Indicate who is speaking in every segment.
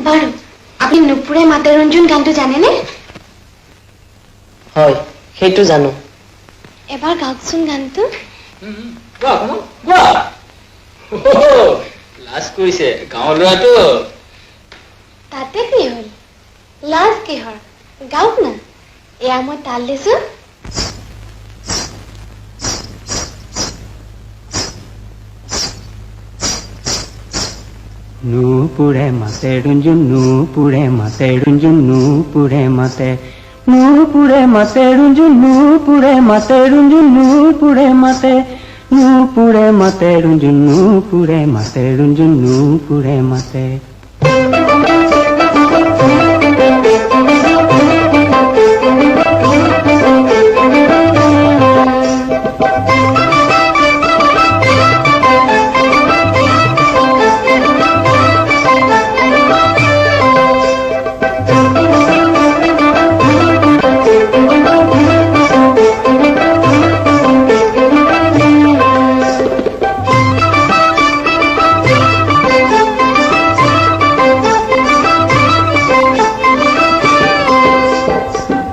Speaker 1: বাৰু আপুনি নুপুৰে মাতে ৰঞ্জুন গানটো জানেনে?
Speaker 2: হয়, সেইটো জানো।
Speaker 1: এবাৰ গাওকচোন গানটো।
Speaker 3: লাজ কৰিছে গাঁৱৰ ল'ৰাটো।
Speaker 1: তাতে কি হ'ল? লাজ কিহৰ? গাওক না। এয়া মই তাল দিছো।
Speaker 4: নুপুৰে মাতে ৰঞ্জুন, নুপুৰে মাতে ৰঞ্জুন, নুপুৰে মাতে, নুপুৰে মাতে ৰঞ্জুন, নুপুৰে মাতে ৰঞ্জুন, নুপুৰে মাতে, নুপুৰে মাতে ৰঞ্জুন, নুপুৰে মাতে ৰঞ্জুন, নুপুৰে মাতে।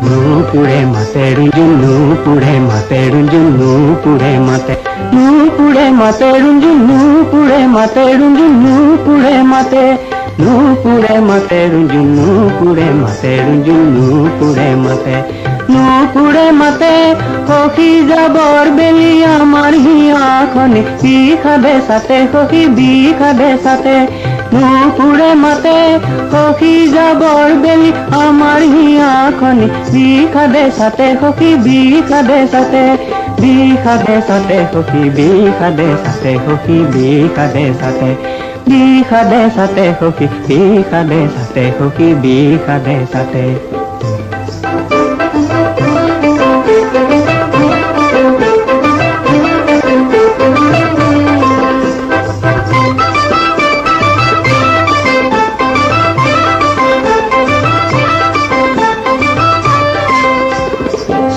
Speaker 4: নুপুৰে মাতে ৰঞ্জুন, নুপুৰে মাতে ৰঞ্জুন, নুপুৰে মাতে, নুপুৰে মাতে ৰঞ্জুন, নুপুৰে মাতে ৰঞ্জুন, নুপুৰে মাতে, নুপুৰে মাতে ৰঞ্জুন, নুপুৰে মাতে ৰঞ্জুন, নুপুৰে মাতে, নুপুৰে মাতে। সখী যাবৰ বেলি আমাৰ হিয়াখনে বিষাদে চাতে, সখী বিষাদে চাতে। নুপুৰে মাতে সখী যাবৰ বেলি আমাৰ হিয়াখনে বিষাদে চাতে, সখী বিষাদে চাতে, বিষাদে চাতে সখী বিষাদে চাতে, সখী বিষাদে চাতে, বিষাদে চাতে সখী বিষাদে চাতে, সখী বিষাদে চাতে।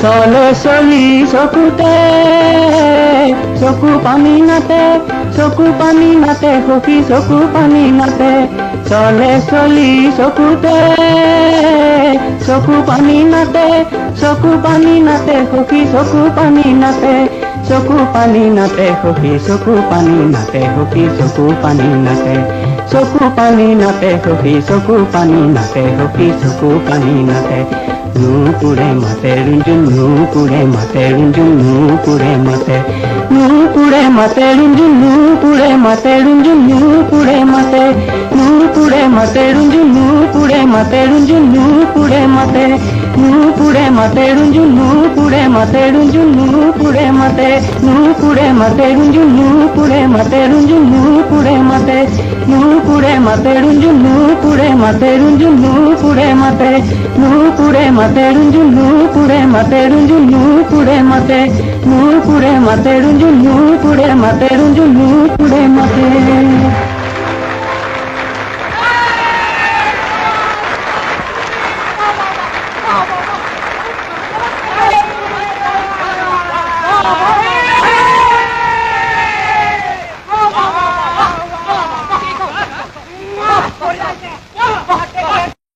Speaker 4: চলে চলি চকুতে চকু পানী নাতে, চকু পানী নাতে সখী চকু পানী নাতে। চলে চলি চকুতে চকু পানী নাতে, চকু পানী নাতে সখী চকু পানী নাতে, চকু পানী নাতে সখী চকু পানী নাতে, সখী চকু পানী নাতে, চকু পানী নাতে সখী চকু পানী নাতে, সখী চকু পানী নাতে। নুপুৰে মাতে ৰঞ্জুন, নুপুৰে মাতে ৰঞ্জুন, নুপুৰে মাতে, নুপুৰে মাতে ৰঞ্জুন, নুপুৰে মাতে ৰঞ্জুন, নুপুৰে মাতে, নুপুৰে মাতে ৰঞ্জুন, নুপুৰে মাতে ৰঞ্জুন, নুপুৰে মাতে, নুপুৰে মাতে ৰঞ্জুন, নুপুৰে মাতে ৰঞ্জুন, নুপুৰে মাতে, নুপুৰে মাতে ৰঞ্জুন, নুপুৰে মাতে ৰঞ্জুন, নুপুৰে মাতে, নুপুৰে মাতে ৰঞ্জুন, নুপুৰে মাতে ৰঞ্জুন, নুপুৰে মাতে, নুপুৰে মাতে ৰঞ্জুন, নুপুৰে মাতে ৰঞ্জুন, নুপুৰে মাতে, নুপুৰে মাতে ৰঞ্জুন, নুপুৰে মাতে ৰঞ্জুন, নুপুৰে মাতে।